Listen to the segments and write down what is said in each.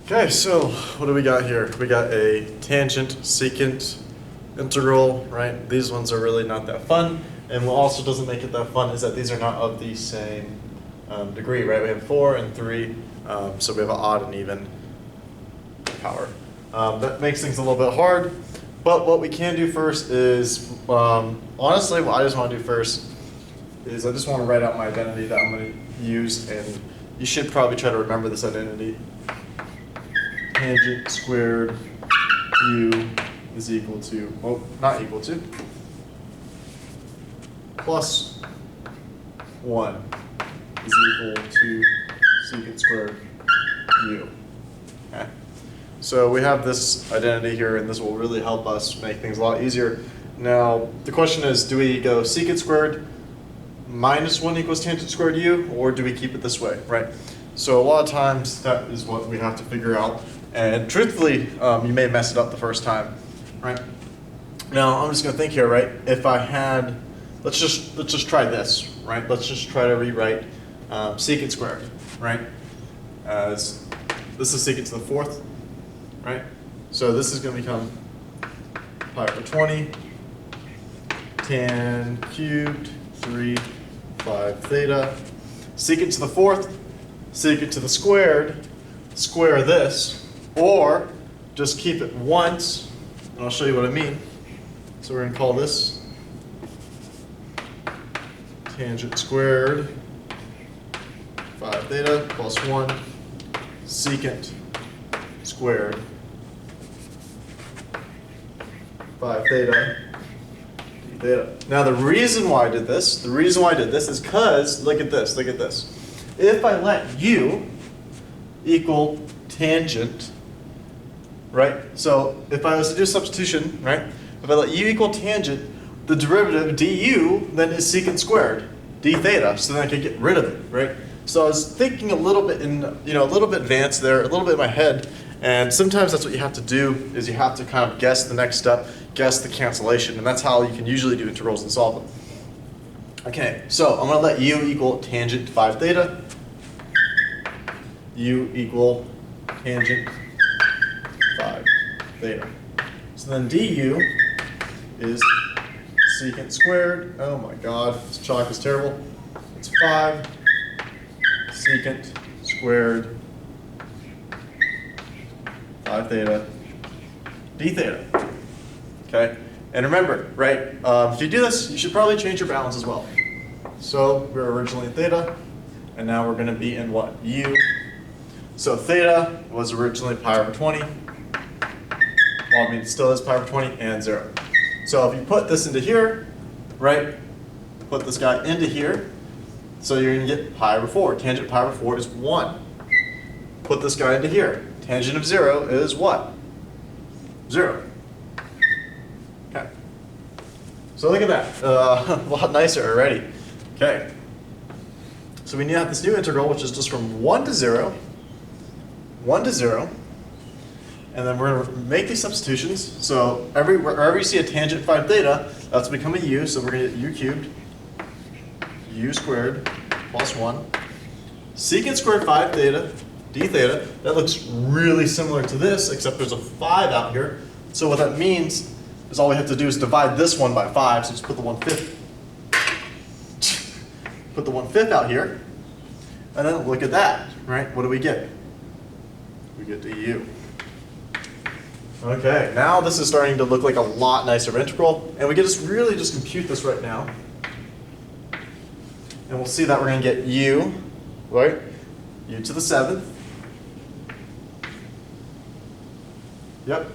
Okay, so what do we got here? We got a tangent, secant, integral, right? These ones are really not that fun. And what also doesn't make it that fun is that these are not of the same degree, right? We have 4 and 3, so we have an odd and even power. That makes things a little bit hard, but what we can do first is, honestly, what I just want to do first is I just want to write out my identity that I'm going to use, and you should probably try to remember this identity. Tangent squared u is equal to, well, not equal to, plus 1 is equal to secant squared u. Okay. So we have this identity here, and this will really help us make things a lot easier. Now, the question is, do we go secant squared minus 1 equals tangent squared u, or do we keep it this way, right? So a lot of times, that is what we have to figure out. And truthfully, you may mess it up the first time, right? Now, I'm just going to think here, right? If I had, let's just try this, right? Let's just try to rewrite secant squared, right? As this is secant to the 4th, right? So this is going to become pi over 20 tan cubed 3 5 theta. Secant to the 4th, secant to the squared, square this, or just keep it once, and I'll show you what I mean. So we're going to call this tangent squared 5 theta plus 1 secant squared 5 theta d theta. Now the reason why I did this, is because, look at this. If I let u equal tangent, right? So if I was to do substitution, right? If I let u equal tangent, the derivative du then is secant squared d theta. So then I could get rid of it, right? So I was thinking a little bit a little bit advanced there, a little bit in my head. And sometimes that's what you have to do, is you have to kind of guess the next step, guess the cancellation, and that's how you can usually do integrals and solve them. Okay, so I'm going to let u equal tangent 5 theta, u equal tangent 5 theta. So then du is secant squared, oh my god, this chalk is terrible, it's 5 secant squared 5 theta d theta. Okay, and remember, right, if you do this, you should probably change your balance as well. So we were originally in theta, and now we're going to be in what? U. So theta was originally pi over 20. Well, I mean, it still is pi over 20 and 0. So if you put this into here, right, put this guy into here, so you're going to get pi over 4. Tangent pi over 4 is 1. Put this guy into here. Tangent of 0 is what? 0. Okay. So look at that. A lot nicer already. Okay. So we now have this new integral, which is just from 1 to 0, 1 to 0. And then we're going to make these substitutions. So wherever you see a tangent 5 theta, that's become a u. So we're going to get u cubed, u squared plus 1. Secant squared 5 theta, d theta. That looks really similar to this, except there's a 5 out here. So what that means is all we have to do is divide this one by 5. So just put the 1/5. Put the 1/5 out here. And then look at that, right? What do we get? We get du. Okay, now this is starting to look like a lot nicer of integral. And we can really just compute this right now. And we'll see that we're going to get u, right? U to the 7th. Yep.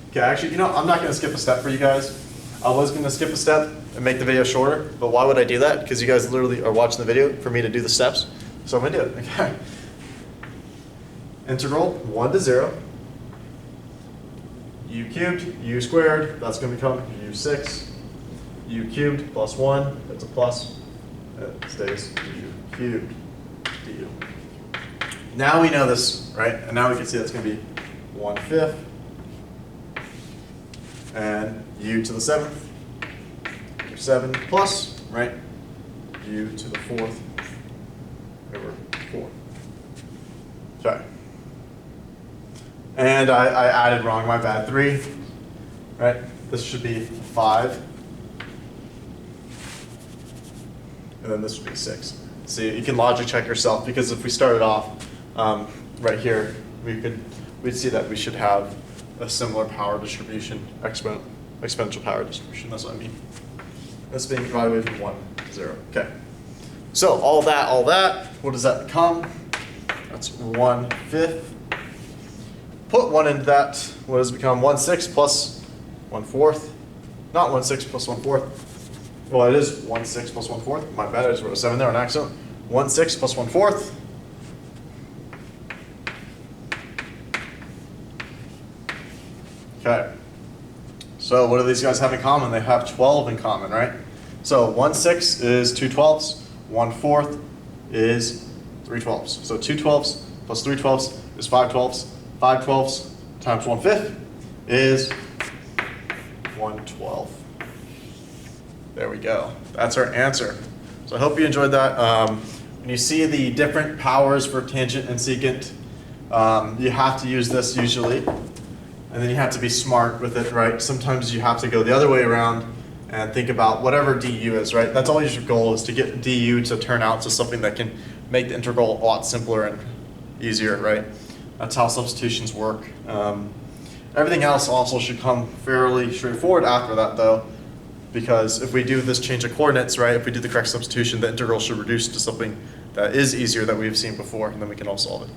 Okay, actually, I'm not going to skip a step for you guys. I was going to skip a step and make the video shorter, but why would I do that? Because you guys literally are watching the video for me to do the steps. So I'm going to do it. Okay. Integral 1 to 0. U cubed, u squared, that's going to become u6. U cubed plus 1, that's a plus. It stays u cubed du. Now we know this, right? And now we can see that's going to be 1/5. And u to the 7th, 7 plus, right? U to the 4th 4. Okay. And I added wrong, my bad, 3, right? This should be 5. And then this would be 6. See, you can logic check yourself, because if we started off right here, we'd see that we should have a similar power distribution, exponential power distribution, that's what I mean. That's being evaluated from 1 to 0, okay. So all that, what does that become? That's 1/5. Put 1 into that, what does it become? 1/6 plus 1/4. Not 1/6 plus 1/4. Well, it is 1/6 plus 1/4. My bad, I just wrote a 7 there on accident. 1/6 plus 1/4. Okay. So what do these guys have in common? They have 12 in common, right? So 1/6 is 2/12. 1/4 is 3/12. So 2/12 plus 3/12 is 5/12. 5/12 times 1/5 is 1/12. There we go. That's our answer. So I hope you enjoyed that. When you see the different powers for tangent and secant, you have to use this usually. And then you have to be smart with it, right? Sometimes you have to go the other way around and think about whatever du is, right? That's always your goal, is to get du to turn out to something that can make the integral a lot simpler and easier, right? That's how substitutions work. Everything else also should come fairly straightforward after that, though, because if we do this change of coordinates, right, if we do the correct substitution, the integral should reduce to something that is easier that we've seen before, and then we can all solve it.